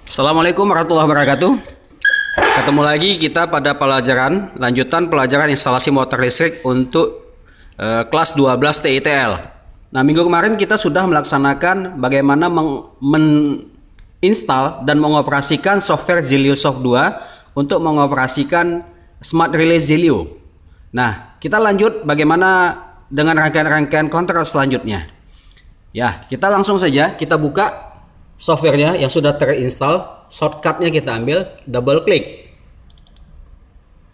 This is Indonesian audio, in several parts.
Assalamualaikum warahmatullahi wabarakatuh. Ketemu lagi kita pada lanjutan pelajaran instalasi motor listrik untuk kelas 12 TITL. Nah, minggu kemarin kita sudah melaksanakan bagaimana menginstal dan mengoperasikan software ZilioSoft 2 untuk mengoperasikan Smart Relay Zilio. Nah, kita lanjut bagaimana dengan rangkaian-rangkaian kontrol selanjutnya. Ya, kita langsung saja kita buka softwarenya yang sudah terinstall. Shortcutnya kita ambil, double klik.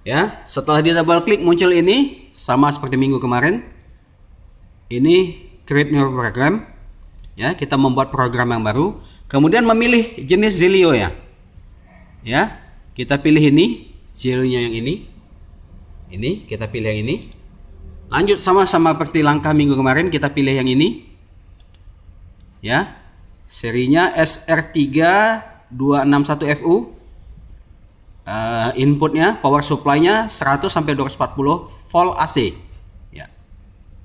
Ya, setelah di double klik muncul ini sama seperti minggu kemarin. Ini create new program. Ya, kita membuat program yang baru. Kemudian memilih jenis Zilio ya. Ya, kita pilih ini, Zilio-nya yang ini. Ini kita pilih yang ini. Lanjut sama-sama seperti langkah minggu kemarin, kita pilih yang ini. Ya. Serinya SR3261FU. Inputnya power supply-nya 100 sampai 240 volt AC. Ya.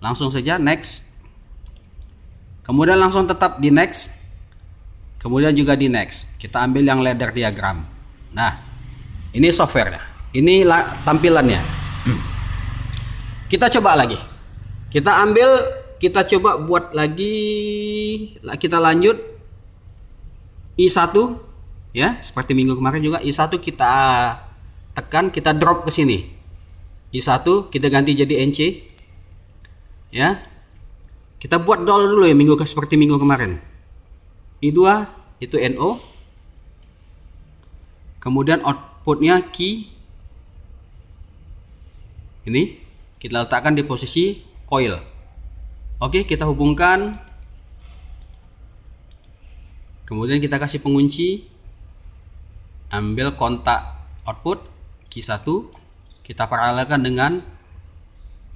Langsung saja next. Kemudian langsung tetap di next. Kemudian juga di next. Kita ambil yang ladder diagram. Nah, ini software-nya. Ini tampilannya. Kita coba lagi. Kita coba buat lagi. Kita lanjut I1 ya, seperti minggu kemarin juga I1 kita tekan, kita drop ke sini. I1 kita ganti jadi NC. Ya. Kita buat DOL dulu ya seperti minggu kemarin. I2 itu NO. Kemudian outputnya key. Ini kita letakkan di posisi coil. Oke, kita hubungkan. Kemudian kita kasih pengunci. Ambil kontak output key 1. Kita paralelkan dengan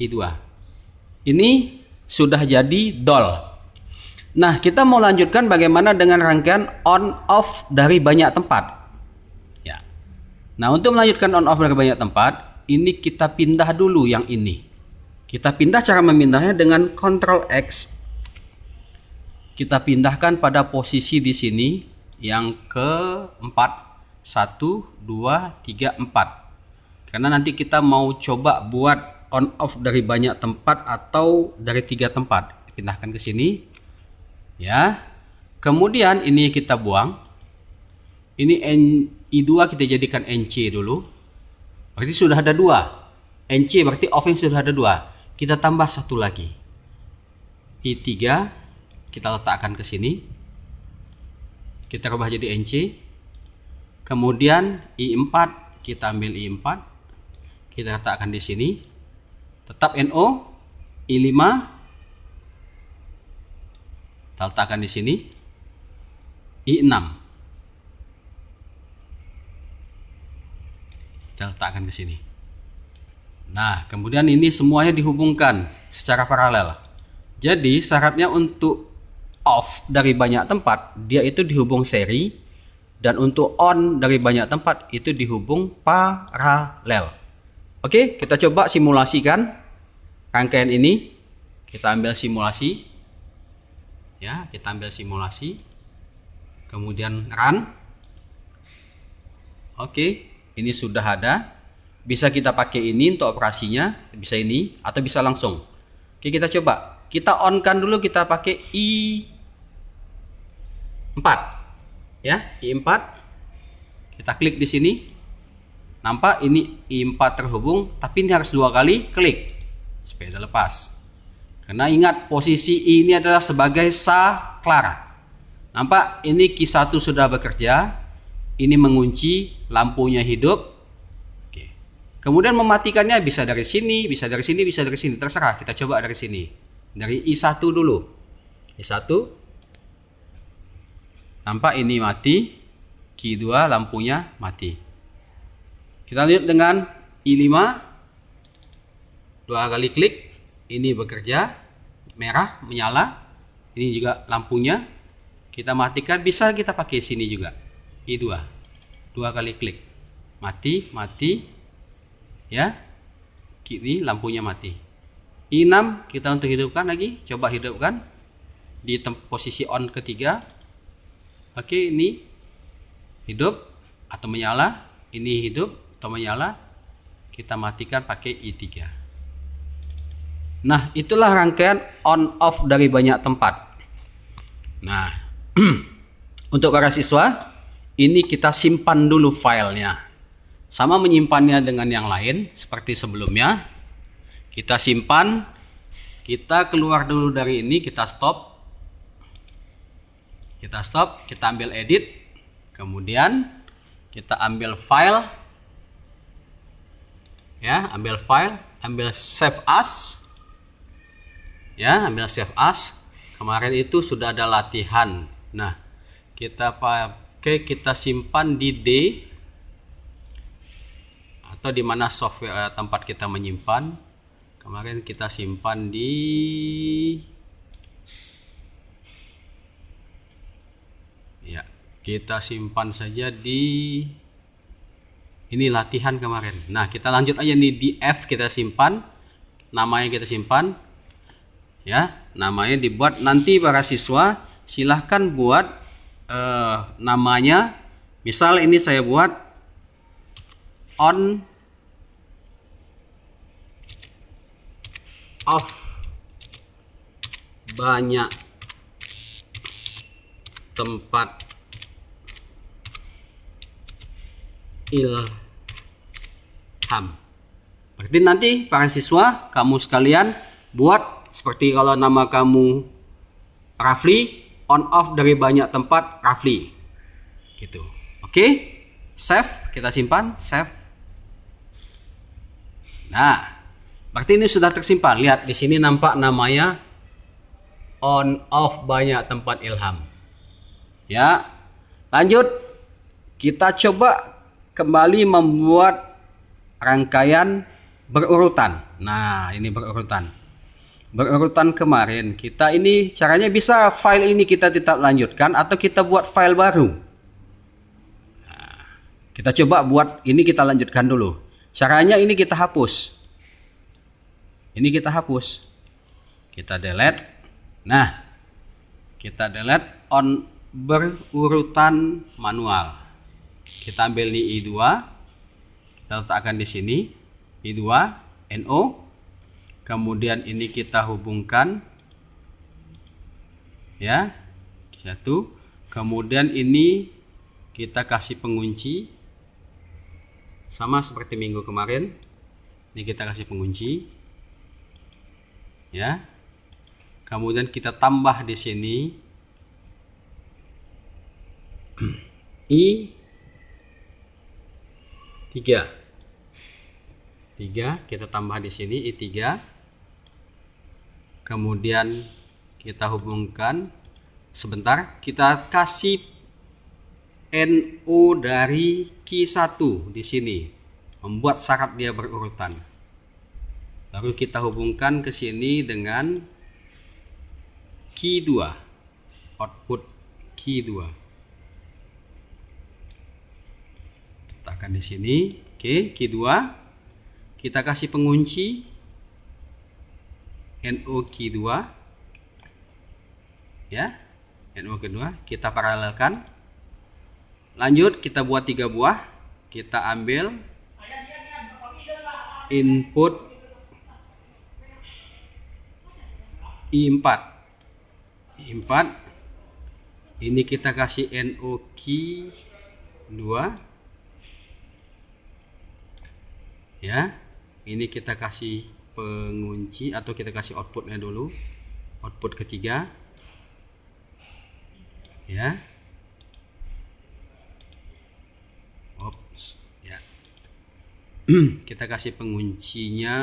I2. Ini sudah jadi DOL. Nah, kita mau lanjutkan bagaimana dengan rangkaian on off dari banyak tempat. Ya. Nah, untuk melanjutkan on off dari banyak tempat, ini kita pindah dulu yang ini. Kita pindah, cara memindahnya dengan Ctrl X. Kita pindahkan pada posisi di sini yang keempat. 1, 2, 3, 4. Karena nanti kita mau coba buat on off dari banyak tempat atau dari 3 tempat. Pindahkan ke sini. Ya. Kemudian ini kita buang. Ini I2 kita jadikan NC dulu. Berarti sudah ada 2. NC berarti off-nya sudah ada 2. Kita tambah 1 lagi. I3 kita letakkan ke sini. Kita rubah jadi NC. Kemudian I4 kita ambil I4. Kita letakkan di sini. Tetap NO. I5 kita letakkan di sini. I6 kita letakkan di sini. Nah, kemudian ini semuanya dihubungkan secara paralel. Jadi syaratnya untuk off dari banyak tempat, dia itu dihubung seri, dan untuk on dari banyak tempat itu dihubung paralel. Oke, kita coba simulasikan rangkaian ini. Kita ambil simulasi. Ya, kita ambil simulasi. Kemudian run. Oke, ini sudah ada. Bisa kita pakai ini untuk operasinya, bisa ini atau bisa langsung. Oke, kita coba. Kita on-kan dulu, kita pakai I4. Ya, I4. Kita klik di sini. Nampak ini I4 terhubung, tapi ini harus 2 kali klik supaya lepas. Karena ingat posisi I ini adalah sebagai saklar. Nampak ini key 1 sudah bekerja. Ini mengunci, lampunya hidup. Oke. Kemudian mematikannya bisa dari sini, bisa dari sini, bisa dari sini, terserah. Kita coba dari sini. Dari I1 dulu. I1. Nampak ini mati. Key 2 lampunya mati. Kita lanjut dengan I5. 2 kali klik. Ini bekerja. Merah menyala. Ini juga lampunya. Kita matikan. Bisa kita pakai sini juga. I2. 2 kali klik. Mati. Mati. Ya. Ini lampunya mati. I6 kita untuk hidupkan lagi. Coba hidupkan. Di posisi on ketiga. Oke, ini hidup atau menyala, ini hidup atau menyala, kita matikan pakai I3. Nah, itulah rangkaian on off dari banyak tempat. Nah, untuk para siswa, ini kita simpan dulu filenya. Sama menyimpannya dengan yang lain seperti sebelumnya. Kita simpan, kita keluar dulu dari ini, kita stop. Kita stop, kita ambil edit. Kemudian kita ambil file. Ya, ambil file, ambil save as. Ya, ambil save as. Kemarin itu sudah ada latihan. Nah, kita pakai, kita simpan di D atau di mana software tempat kita menyimpan. Kemarin kita simpan di ya, kita simpan saja di ini latihan kemarin. Nah, kita lanjut aja nih di F, kita simpan. Namanya kita simpan. Ya, namanya dibuat. Nanti para siswa silahkan buat namanya. Misal ini saya buat on off banyak tempat ilham. Berarti nanti para siswa kamu sekalian buat seperti kalau nama kamu Rafli, on off dari banyak tempat Rafli. Gitu. Oke? Save, kita simpan, save. Nah, berarti ini sudah tersimpan. Lihat di sini nampak namanya on off banyak tempat ilham. Ya. Lanjut. Kita coba kembali membuat rangkaian berurutan. Nah, ini berurutan. Berurutan kemarin kita ini caranya bisa file ini kita tetap lanjutkan atau kita buat file baru. Nah, kita coba buat ini, kita lanjutkan dulu. Caranya ini kita hapus. Ini kita hapus. Kita delete. Nah, kita delete on berurutan manual. Kita ambil nih I2. Kita letakkan di sini. I2, NO. Kemudian ini kita hubungkan. Ya. Satu. Kemudian ini kita kasih pengunci. Sama seperti minggu kemarin. Ini kita kasih pengunci. Ya. Kemudian kita tambah di sini I3. 3 kita tambah di sini I3. Kemudian kita hubungkan. Sebentar, kita kasih NO dari Q1 di sini. Membuat syarat dia berurutan. Lalu kita hubungkan ke sini dengan Q2. Output Q2. Letakkan di sini. Oke, Q2. Kita kasih pengunci NO Q2. Ya. NO kedua, kita paralelkan. Lanjut, kita buat 3 buah. Kita ambil input I4. I4. Ini kita kasih NO Q2. Ya. Ini kita kasih pengunci atau kita kasih outputnya dulu. Output ketiga. Ya. Oops, ya. Kita kasih penguncinya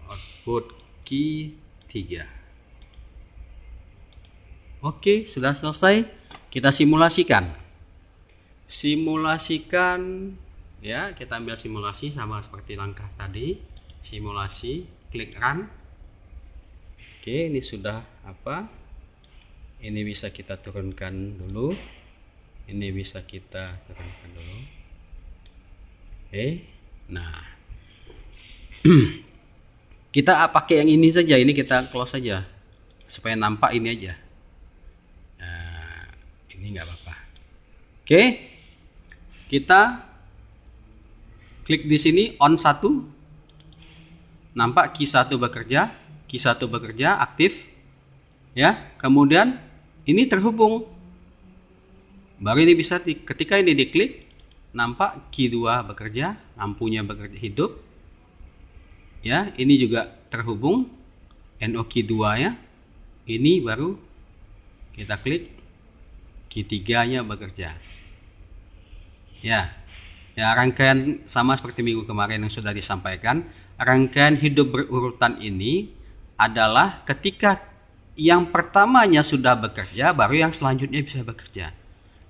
output key 3. Oke, sudah selesai. Kita simulasikan. Simulasikan, ya, kita ambil simulasi sama seperti langkah tadi. Simulasi, klik run. Oke, ini sudah apa? Ini bisa kita turunkan dulu. Ini bisa kita turunkan dulu. Oke. Nah. Kita pakai yang ini saja. Ini kita close saja. Supaya nampak ini aja. Nah, ini nggak apa-apa. Oke, kita klik di sini on 1. Nampak Q1 bekerja, aktif. Ya, kemudian ini terhubung. Baru ini bisa ketika ini diklik, nampak Q2 bekerja, lampunya bekerja hidup. Ya, ini juga terhubung NO-Q2 ya. Ini baru kita klik Q3-nya bekerja. Ya, rangkaian sama seperti minggu kemarin yang sudah disampaikan. Rangkaian hidup berurutan ini adalah ketika yang pertamanya sudah bekerja, baru yang selanjutnya bisa bekerja.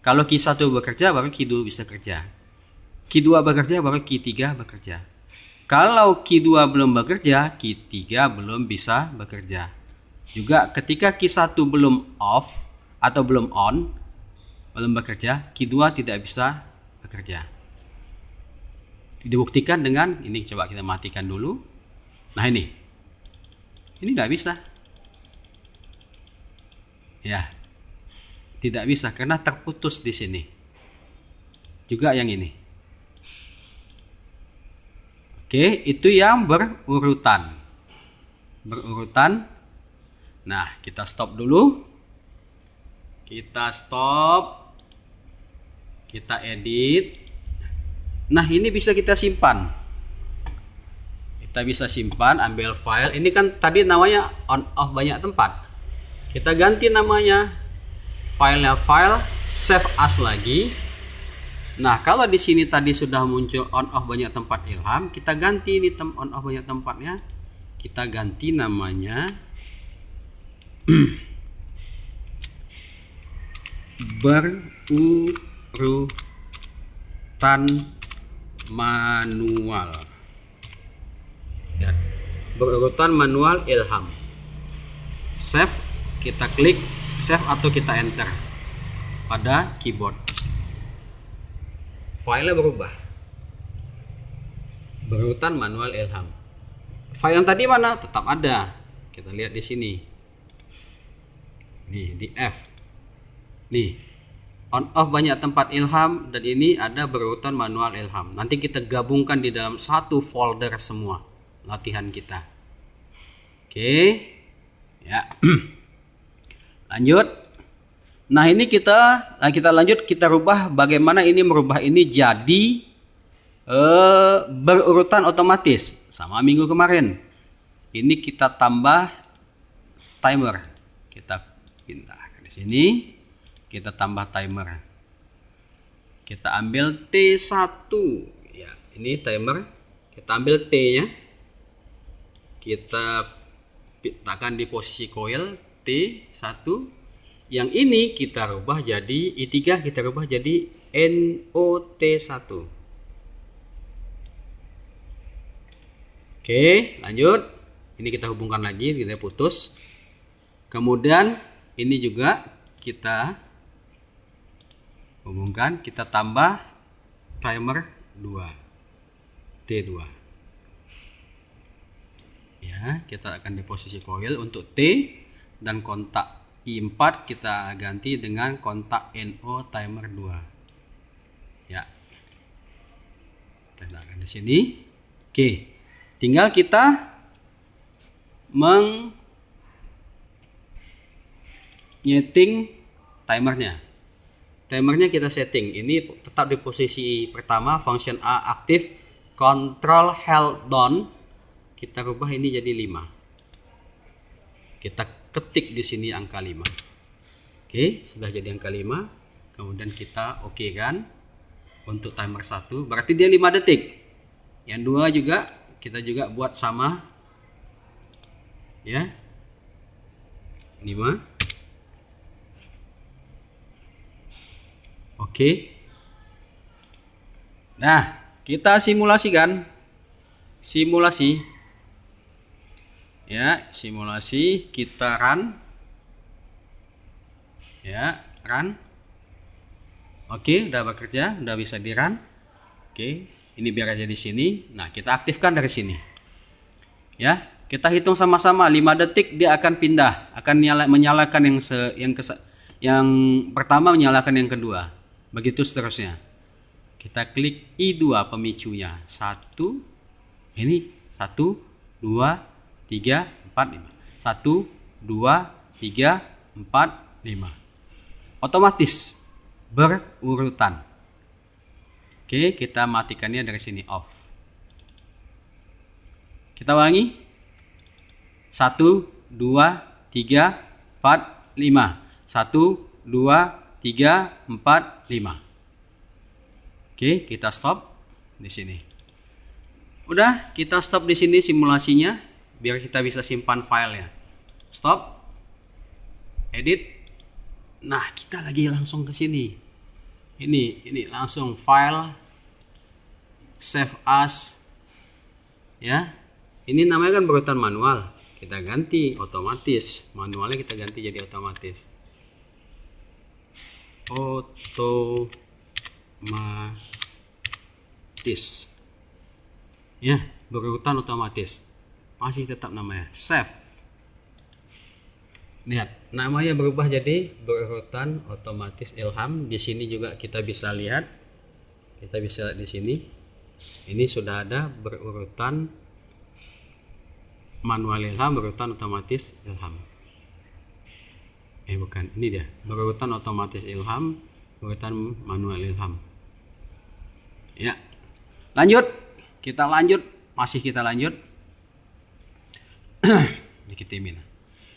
Kalau Q1 bekerja, baru Q2 bisa kerja. Q2 bekerja, baru Q3 bekerja. Kalau Q2 belum bekerja, Q3 belum bisa bekerja. Juga ketika Q1 belum off atau belum on, belum bekerja, Q2 tidak bisa bekerja. Dibuktikan dengan ini, coba kita matikan dulu. Nah ini nggak bisa. Ya, tidak bisa karena terputus di sini. Juga yang ini. Oke, itu yang berurutan. Nah, kita stop dulu. Kita stop. Kita edit. Nah, ini bisa kita simpan. Kita bisa simpan, ambil file. Ini kan tadi namanya on off banyak tempat. Kita ganti namanya. Filenya file save as lagi. Nah, kalau di sini tadi sudah muncul on off banyak tempat Ilham, kita ganti ini on off banyak tempatnya. Kita ganti namanya berurutan manual. Ya, berurutan manual Ilham. Save, kita klik save atau kita enter pada keyboard. Filenya berubah. Berurutan manual Ilham. File yang tadi mana? Tetap ada. Kita lihat di sini. Nih, di F. Nih, on off banyak tempat Ilham, dan ini ada berurutan manual Ilham. Nanti kita gabungkan di dalam satu folder semua latihan kita. Oke. Ya. Lanjut. Nah, ini kita lanjut, kita rubah bagaimana ini merubah ini jadi berurutan otomatis sama minggu kemarin. Ini kita tambah timer. Kita pindah di sini. Kita tambah timer. Kita ambil T1. Ya, ini timer. Kita ambil T-nya. Kita letakkan di posisi coil T1. Yang ini kita rubah jadi I3, kita rubah jadi NOT1. Oke, lanjut. Ini kita hubungkan lagi, kita putus. Kemudian ini juga kita hubungkan, kita tambah timer 2 T2. Ya, kita akan di posisi coil untuk T, dan kontak I4 kita ganti dengan kontak NO timer 2. Ya. Kita letakkan di sini. Oke. Tinggal kita menyeting timernya. Timernya kita setting. Ini tetap di posisi pertama, function A aktif, control held down. Kita rubah ini jadi 5. Kita ketik di sini angka 5. Oke, sudah jadi angka 5. Kemudian kita oke kan untuk timer 1, berarti dia 5 detik. Yang 2 juga kita juga buat sama. Ya. 5. Oke. Nah, kita simulasikan. Simulasi. Ya, simulasi, kita run. Ya, run. Oke, udah bekerja, udah bisa di run. Oke, ini biar aja di sini. Nah, kita aktifkan dari sini. Ya, kita hitung sama-sama 5 detik dia akan pindah, akan menyalakan yang pertama, menyalakan yang kedua. Begitu seterusnya. Kita klik I2 pemicunya. 1, ini 1, 2, 3, 4, 5. 1, 2, 3, 4, 5. Otomatis berurutan. Oke, kita matikannya dari sini, off. Kita ulangi. 1, 2, 3, 4, 5. 1, 2, 3, 4, 5. Oke, kita stop di sini. Udah, kita stop di sini simulasinya biar kita bisa simpan filenya. Stop. Edit. Nah, kita lagi langsung ke sini. Ini langsung file, save as. Ya. Ini namanya kan berurutan manual. Kita ganti otomatis. Manualnya kita ganti jadi otomatis. Otomatis. Ya, berurutan otomatis. Masih tetap namanya save. Lihat, namanya berubah jadi berurutan otomatis Ilham. Di sini juga kita bisa lihat. Kita bisa lihat di sini. Ini sudah ada berurutan manual Ilham, berurutan otomatis Ilham. Bukan, ini dia. Berurutan otomatis Ilham, berurutan manual Ilham. Ya. Lanjut. Kita lanjut. Masih kita lanjut.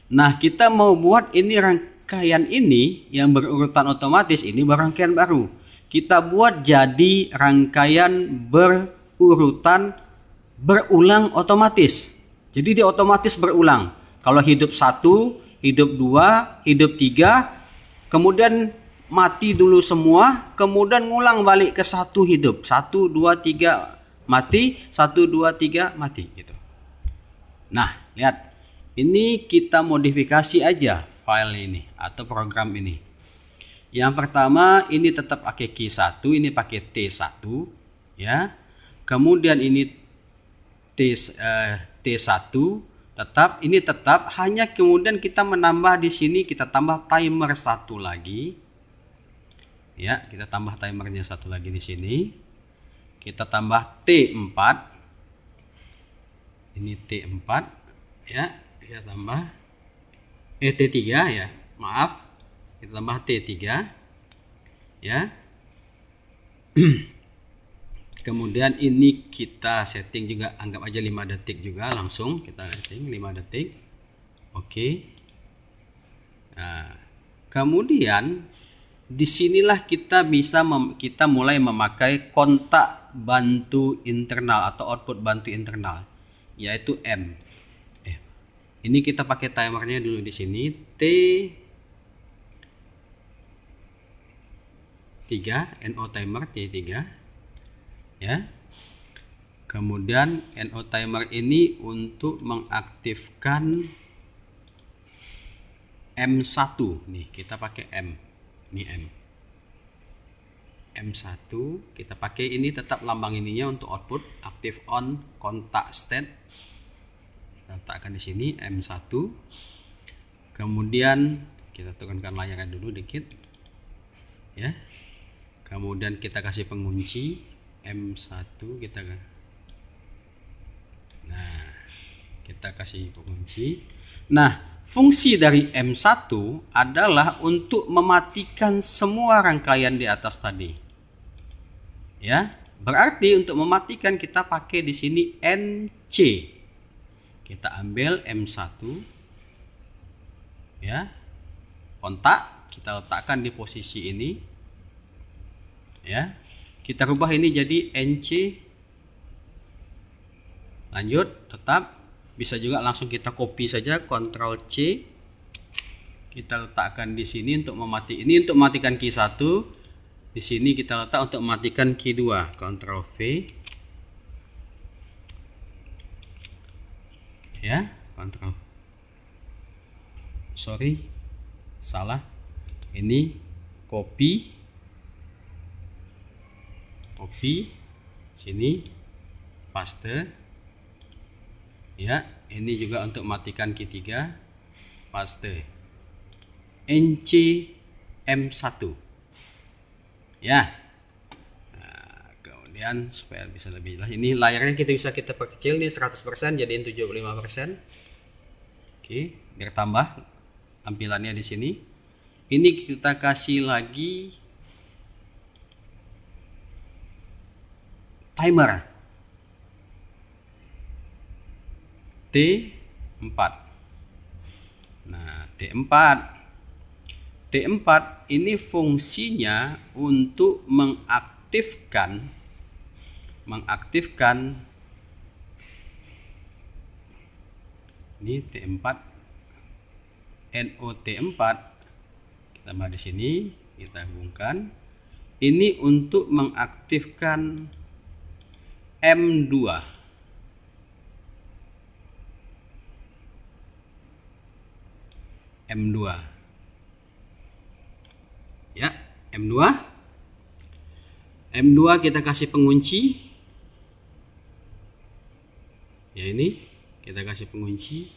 Nah, kita mau buat ini rangkaian ini yang berurutan otomatis, ini rangkaian baru. Kita buat jadi rangkaian berurutan berulang otomatis. Jadi dia otomatis berulang. Kalau hidup 1, hidup 2, hidup 3, kemudian mati dulu semua, kemudian ngulang balik ke 1 hidup. 1, 2, 3 mati, 1, 2, 3 mati gitu. Nah, lihat. Ini kita modifikasi aja file ini atau program ini. Yang pertama ini tetap pakai key 1, ini pakai T1 ya. Kemudian ini T1 tetap, ini tetap, hanya kemudian kita menambah di sini, kita tambah timer 1 lagi. Ya, kita tambah timernya 1 lagi di sini. Kita tambah T4. Ini T4 ya. Kita tambah T3 ya, maaf, kita tambah T3 ya. Kemudian ini kita setting juga, anggap aja 5 detik juga, langsung kita setting 5 detik. Oke. Nah, kemudian disinilah kita bisa kita mulai memakai kontak bantu internal atau output bantu internal, yaitu M. Ini kita pakai timernya dulu di sini, T3, NO timer T3 ya. Kemudian NO timer ini untuk mengaktifkan M1 nih, kita pakai M. Ini M1 kita pakai, ini tetap lambang ininya untuk output active on kontak state. Letakkan di sini M1. Kemudian kita turunkan layarnya dulu dikit ya. Kemudian kita kasih pengunci M1, kita kasih pengunci. Nah, fungsi dari M1 adalah untuk mematikan semua rangkaian di atas tadi. Ya, berarti untuk mematikan kita pakai di sini NC. Kita ambil M1 ya, kontak, kita letakkan di posisi ini ya. Kita rubah ini jadi NC. Lanjut, tetap bisa juga langsung kita copy saja, Ctrl C. Kita letakkan di sini untuk mematikan, ini untuk mematikan key 1. Di sini kita letak untuk mematikan key 2, Ctrl V. Ya, kontrol. Sorry, salah. Ini copy sini, paste. Ya, ini juga untuk matikan key 3, paste. NC M1. Ya. Nah, kemudian supaya bisa lebih lah, ini layarnya kita perkecil nih 100% jadiin 75%. Oke, biar tambah tampilannya di sini. Ini kita kasih lagi timer T4. Nah, T4 ini fungsinya untuk mengaktifkan ini T4 NOT4, kita tambah di sini, kita hubungkan. Ini untuk mengaktifkan M2. Ya, M2 kita kasih pengunci. Ya, ini kita kasih pengunci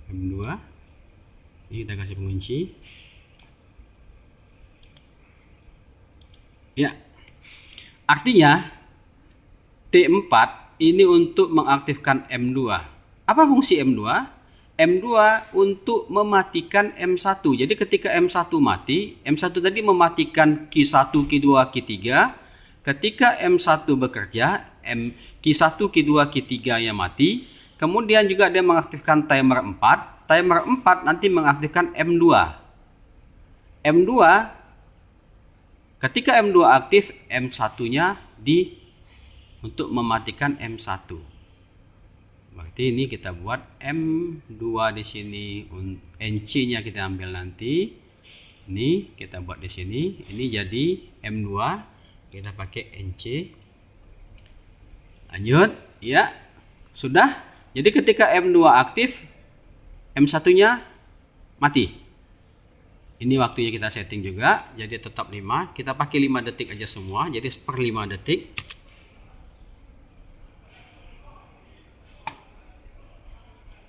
M2. Ini kita kasih pengunci. Ya. Artinya T4 ini untuk mengaktifkan M2. Apa fungsi M2? M2 untuk mematikan M1. Jadi ketika M1 mati, M1 tadi mematikan Q1, Q2, Q3. Ketika M1 bekerja, Q1, Q2, Q3 nya mati. Kemudian juga dia mengaktifkan timer 4. Timer 4 nanti mengaktifkan M2. M2, ketika M2 aktif, M1-nya untuk mematikan M1. Berarti ini kita buat M2 di sini, NC-nya kita ambil nanti. Ini kita buat di sini. Ini jadi M2, kita pakai NC. Lanjut, ya. Sudah. Jadi ketika M2 aktif, M1-nya mati. Ini waktunya kita setting juga, jadi tetap 5. Kita pakai 5 detik aja semua, jadi per 5 detik.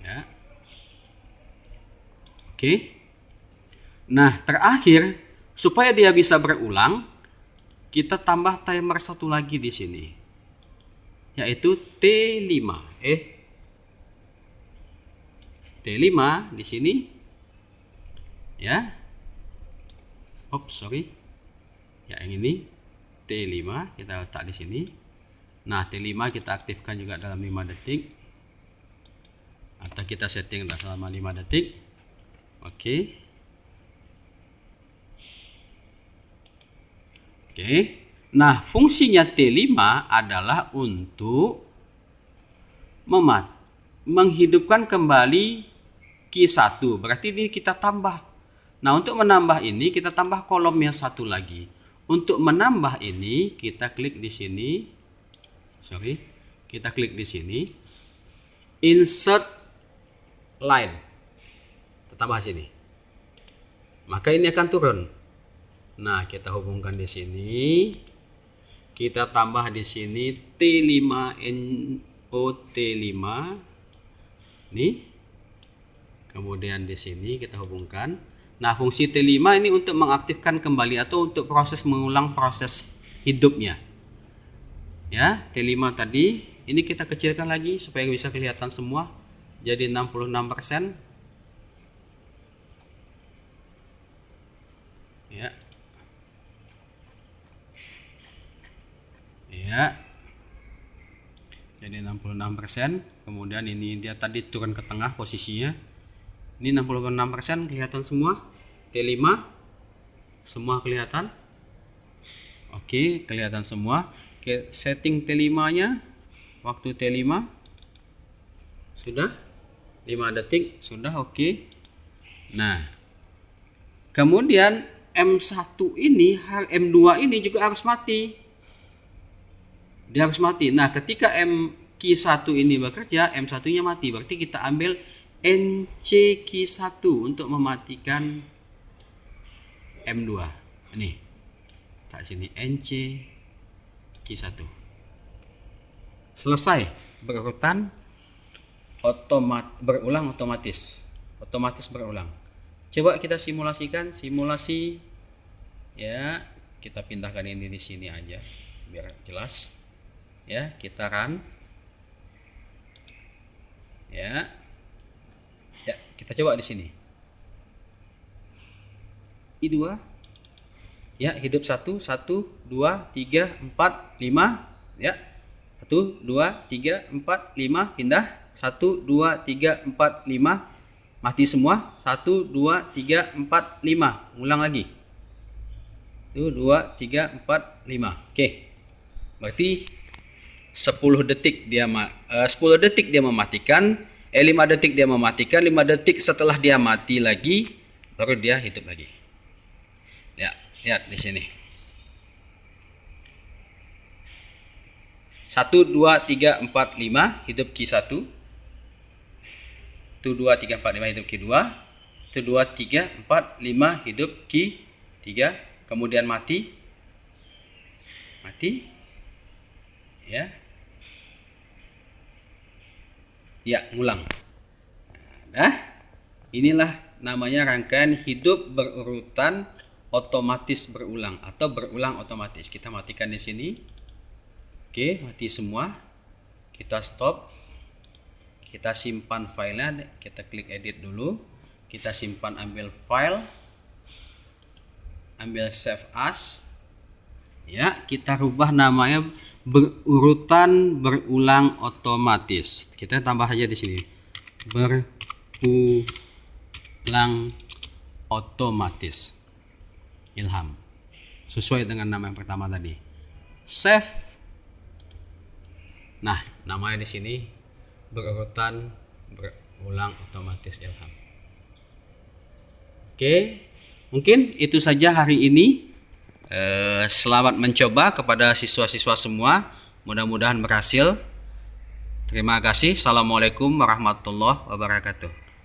Ya. Oke. Nah, terakhir supaya dia bisa berulang, kita tambah timer satu lagi di sini, yaitu T5. T5 di sini. Ya. Sorry. Ya, yang ini T5 kita letak di sini. Nah, T5 kita aktifkan juga dalam 5 detik. Atau kita setting selama 5 detik. Oke. Nah, fungsinya T5 adalah untuk menghidupkan kembali Q1. Berarti ini kita tambah. Nah, untuk menambah ini kita tambah kolomnya satu lagi. Untuk menambah ini kita klik di sini. Kita klik di sini. Insert line, tambah sini, maka ini akan turun. Nah, kita hubungkan di sini, kita tambah di sini T5 NOT5 nih, kemudian di sini kita hubungkan. Nah, fungsi T5 ini untuk mengaktifkan kembali atau untuk proses mengulang proses hidupnya. Ya, T5 tadi ini kita kecilkan lagi supaya bisa kelihatan semua. Jadi 66%. Ya. Jadi 66%. Kemudian ini dia tadi turun ke tengah posisinya. Ini 66% kelihatan semua. T5 semua kelihatan. Oke, kelihatan semua. Oke, setting T5-nya. Waktu T5 sudah 5 detik, sudah oke. Nah, kemudian M1 ini, M2 ini juga harus mati. Dia harus mati. Nah, ketika Q1 ini bekerja, M1-nya mati. Berarti kita ambil NCQ1 untuk mematikan M2. Ini. Tak sini NCQ1. Selesai berurutan. Berulang otomatis berulang. Coba kita simulasikan, ya, kita pindahkan ini di sini aja biar jelas. Ya, kita run. Ya. Ya, kita coba di sini. I2. Ya, hidup 1 2 3 4 5. Ya. 1 2 3 4 5 pindah. 1 2 3 4 5 mati semua. 1 2 3 4 5. Ulang lagi. 1 2 3 4 5. Oke. Berarti 10 detik dia 10 detik dia mematikan, 5 detik dia mematikan, 5 detik setelah dia mati lagi baru dia hidup lagi. Ya, lihat di sini. 1 2 3 4 5 hidup Q1. 1 2 3 4 5 hidup Q2. 1 2 3 4 5 hidup Q3, kemudian mati. Ya. Ya, ngulang. Nah, inilah namanya rangkaian hidup berurutan otomatis berulang atau berulang otomatis. Kita matikan di sini. Oke, mati semua. Kita stop. Kita simpan filenya. Kita klik edit dulu. Kita simpan, ambil file. Ambil save as. Ya, kita rubah namanya berurutan berulang otomatis. Kita tambah aja di sini. Berulang otomatis. Ilham. Sesuai dengan nama yang pertama tadi. Save. Nah, namanya di sini berurutan berulang otomatis Ilham. Oke, mungkin itu saja hari ini. Selamat mencoba kepada siswa-siswa semua. Mudah-mudahan berhasil. Terima kasih. Assalamualaikum warahmatullahi wabarakatuh.